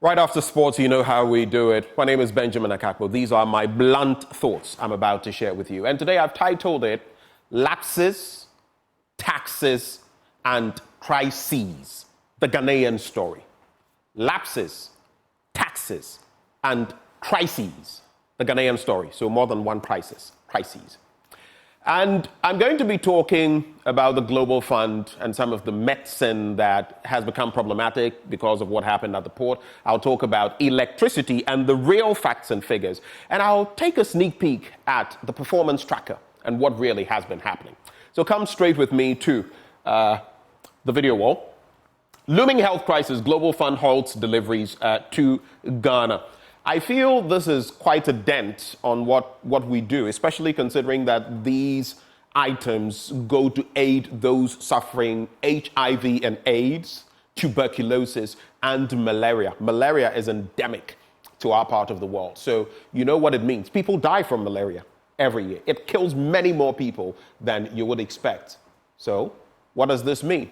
Right after sports, you know how we do it. My name is Benjamin Akakpo. These are my blunt thoughts I'm about to share with you. And today I've titled it, Lapses, Taxes, and Crises, the Ghanaian story. Lapses, taxes, and crises, the Ghanaian story. So more than one crisis. And I'm going to be talking about the Global Fund and some of the medicine that has become problematic because of what happened at the port. I'll talk about electricity and the real facts and figures. And I'll take a sneak peek at the performance tracker and what really has been happening. So come straight with me to the video wall. Looming health crisis, Global Fund halts deliveries to Ghana. I feel this is quite a dent on what we do, especially considering that these items go to aid those suffering HIV and AIDS, tuberculosis, and malaria. Malaria is endemic to our part of the world. So you know what it means. People die from malaria every year. It kills many more people than you would expect. So what does this mean?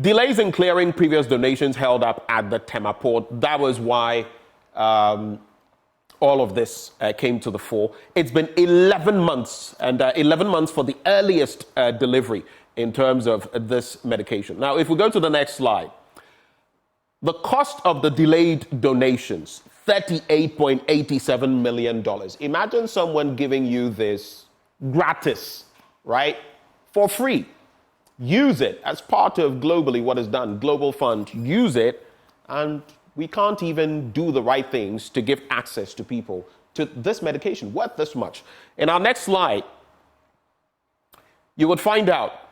Delays in clearing previous donations held up at the Tema port. That was why all of this came to the fore. It's been 11 months, and 11 months for the earliest delivery in terms of this medication. Now, if we go to the next slide, the cost of the delayed donations, $38.87 million. Imagine someone giving you this gratis, right, for free. Use it as part of globally what is done. Global Fund, use it, and we can't even do the right things to give access to people to this medication worth this much. In our next slide, you would find out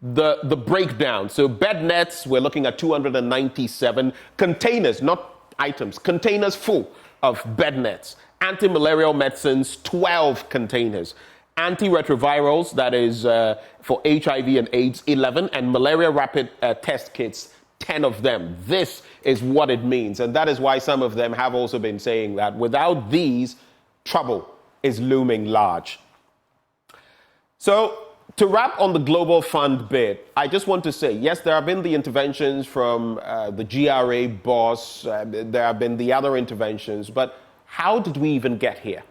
the breakdown. So bed nets, we're looking at 297 containers, not items, containers full of bed nets. Anti-malarial medicines, 12 containers. Antiretrovirals, that is for HIV and AIDS, 11, and malaria rapid test kits, 10 of them. This is what it means. And that is why some of them have also been saying that without these, trouble is looming large. So to wrap on the Global Fund bit, I just want to say, yes, there have been the interventions from the GRA boss. There have been the other interventions. But how did we even get here?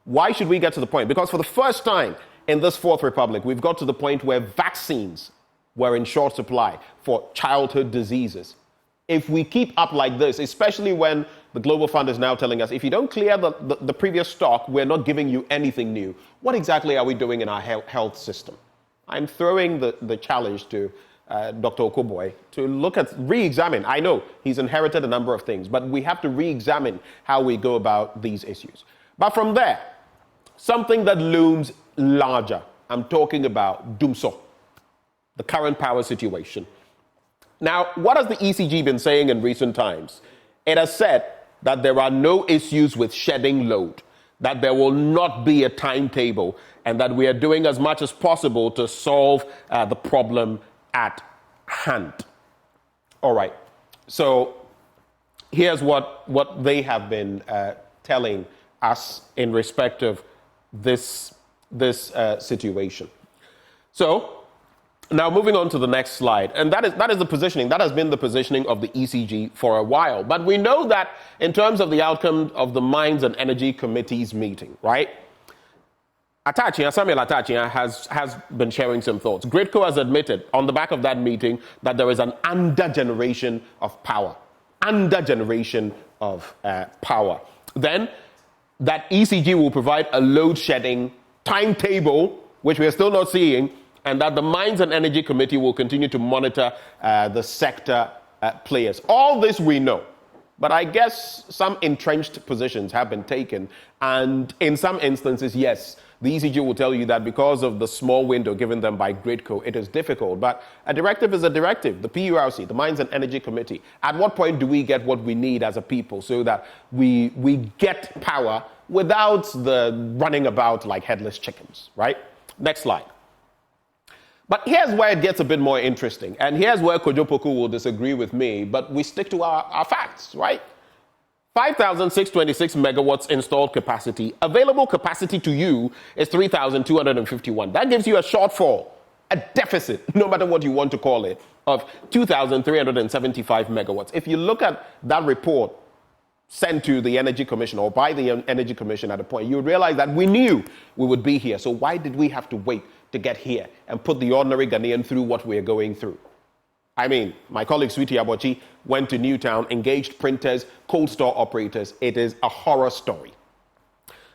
Why should we get to the point? Because for the first time in this Fourth Republic, we've got to the point where vaccines were in short supply for childhood diseases. If we keep up like this, especially when the Global Fund is now telling us, if you don't clear the previous stock, we're not giving you anything new. What exactly are we doing in our health system? I'm throwing the challenge to Dr. Okoboy to look at, re-examine. I know he's inherited a number of things, but we have to re-examine how we go about these issues. But from there, something that looms larger, I'm talking about Dumso, the current power situation. Now, what has the ECG been saying in recent times? It has said that there are no issues with shedding load, that there will not be a timetable, and that we are doing as much as possible to solve the problem at hand. All right, so here's what they have been telling us in respect of this situation. So, now moving on to the next slide, and that is the positioning. That has been the positioning of the ECG for a while. But we know that in terms of the outcome of the Mines and Energy Committee's meeting, right? Samuel Atachia has been sharing some thoughts. Gridco has admitted on the back of that meeting that there is an under-generation of power. Under-generation of power. Then, that ECG will provide a load shedding timetable, which we are still not seeing, and that the Mines and Energy Committee will continue to monitor the sector players. All this we know, but I guess some entrenched positions have been taken, and in some instances, yes, the ECG will tell you that because of the small window given them by Gridco, it is difficult, but a directive is a directive. The PURC, the Mines and Energy Committee, at what point do we get what we need as a people so that we get power without the running about like headless chickens, right? Next slide. But here's where it gets a bit more interesting. And here's where Kojopoku will disagree with me, but we stick to our facts, right? 5,626 megawatts installed capacity. Available capacity to you is 3,251. That gives you a shortfall a deficit, no matter what you want to call it, of 2,375 megawatts. If you look at that report sent to the Energy Commission or by the Energy Commission at a point, you would realize that we knew we would be here. So why did we have to wait to get here and put the ordinary Ghanaian through what we're going through? I mean, my colleague Sweetie Abochi went to Newtown, engaged printers, cold store operators. It is a horror story.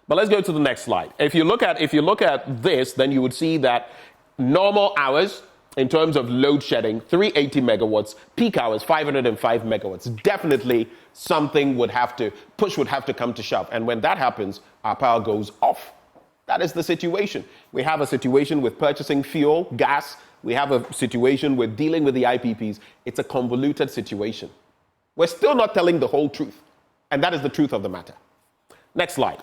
But let's go to the next slide. If you look at this, then you would see that normal hours, in terms of load shedding, 380 megawatts, peak hours, 505 megawatts. Definitely something would have to come to shove. And when that happens, our power goes off. That is the situation. We have a situation with purchasing fuel, gas. We have a situation with dealing with the IPPs. It's a convoluted situation. We're still not telling the whole truth. And that is the truth of the matter. Next slide.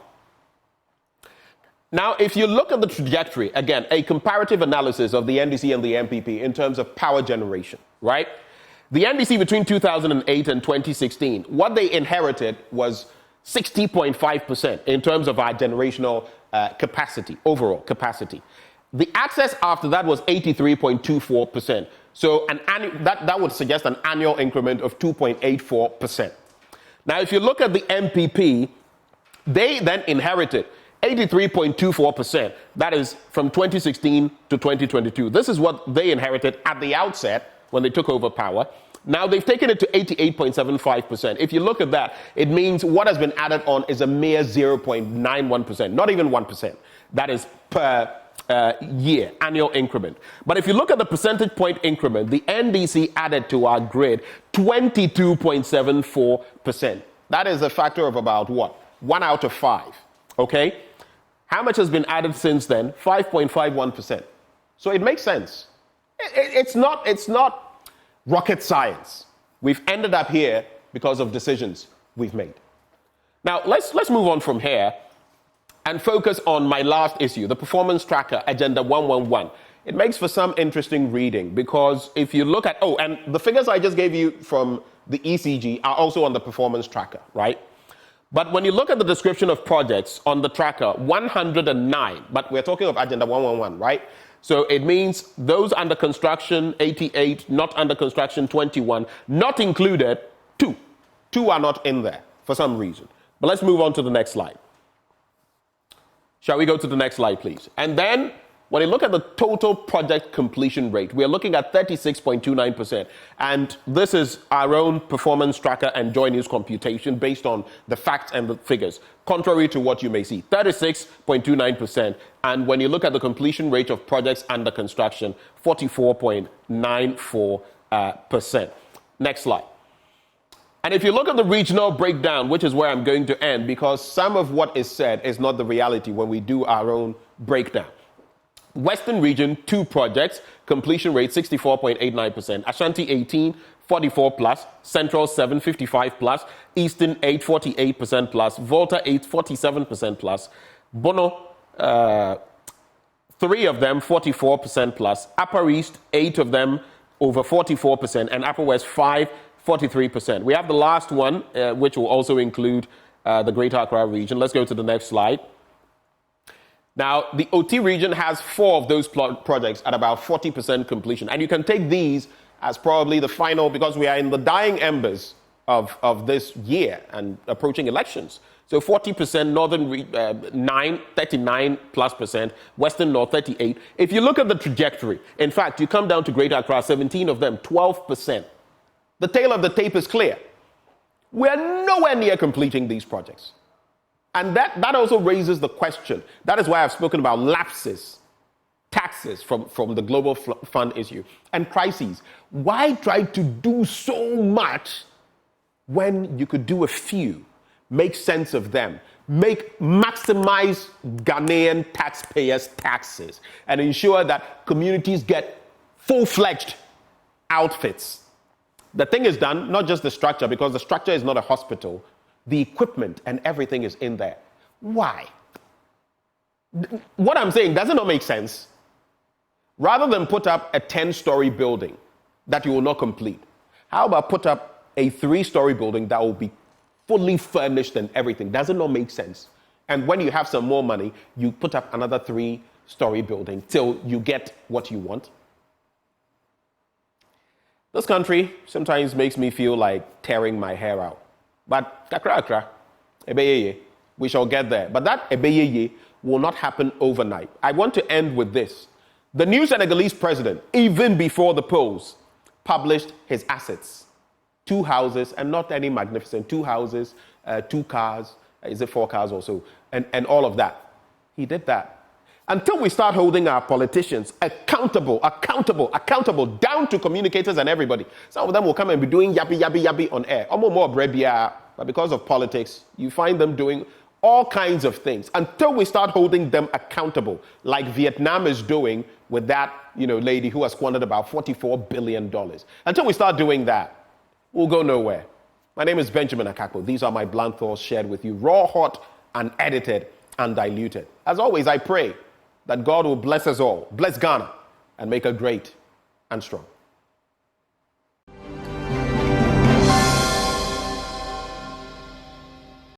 Now, if you look at the trajectory, again, a comparative analysis of the NDC and the MPP in terms of power generation, right? The NDC between 2008 and 2016, what they inherited was 60.5% in terms of our generational capacity, overall capacity. The access after that was 83.24%. So that would suggest an annual increment of 2.84%. Now, if you look at the MPP, they then inherited 83.24%. That is from 2016 to 2022. This is what they inherited at the outset when they took over power. Now they've taken it to 88.75%. If you look at that, it means what has been added on is a mere 0.91%, not even 1%. That is per year, annual increment. But if you look at the percentage point increment, the NDC added to our grid 22.74%. That is a factor of about what? 1 out of 5. Okay? How much has been added since then? 5.51%. So it makes sense. It's not rocket science. We've ended up here because of decisions we've made. Now, let's move on from here and focus on my last issue, the performance tracker, Agenda 111. It makes for some interesting reading because if you look at, and the figures I just gave you from the ECG are also on the performance tracker, right? But when you look at the description of projects on the tracker, 109, but we're talking of Agenda 111, right? So it means those under construction, 88, not under construction, 21, not included, 2. 2 are not in there for some reason. But let's move on to the next slide. Shall we go to the next slide, please? And then when you look at the total project completion rate, we're looking at 36.29%. And this is our own performance tracker and JoyNews computation based on the facts and the figures, contrary to what you may see, 36.29%. And when you look at the completion rate of projects under construction, 44.94%. Next slide. And if you look at the regional breakdown, which is where I'm going to end, because some of what is said is not the reality when we do our own breakdown. Western region, 2 projects, completion rate 64.89%. Ashanti 18, 44 plus. Central 7, 55 plus. Eastern 8, 48% plus. Volta 8, 47% plus. Bono, 3 of them 44% plus. Upper East, 8 of them over 44%. And Upper West 5, 43%. We have the last one, which will also include the Greater Accra region. Let's go to the next slide. Now, the OT region has 4 of those projects at about 40% completion. And you can take these as probably the final, because we are in the dying embers of this year and approaching elections. So 40%, Northern 39 plus percent, Western North 38. If you look at the trajectory, in fact, you come down to Greater Accra, 17 of them, 12%. The tail of the tape is clear. We're nowhere near completing these projects. And that also raises the question. That is why I've spoken about lapses, taxes from the global fund issue, and crises. Why try to do so much when you could do a few, make sense of them, maximize Ghanaian taxpayers' taxes, and ensure that communities get full-fledged outfits? The thing is done, not just the structure, because the structure is not a hospital. The equipment and everything is in there. Why? What I'm saying, does it not make sense? Rather than put up a 10-story building that you will not complete, how about put up a 3-story building that will be fully furnished and everything? Does it not make sense? And when you have some more money, you put up another 3-story building till you get what you want. This country sometimes makes me feel like tearing my hair out. But kakra, ebeyeye, we shall get there. But that ebeyeye will not happen overnight. I want to end with this. The new Senegalese president, even before the polls, published his assets. 2 houses, and not any magnificent, 2 houses, 2 cars, is it 4 cars or so, and all of that. He did that. Until we start holding our politicians accountable, down to communicators and everybody. Some of them will come and be doing yappy on air. But because of politics, you find them doing all kinds of things. Until we start holding them accountable, like Vietnam is doing with that, lady who has squandered about $44 billion. Until we start doing that, we'll go nowhere. My name is Benjamin Akakpo. These are my blunt thoughts shared with you, raw, hot, unedited, undiluted. As always, I pray that God will bless us all, bless Ghana, and make her great and strong.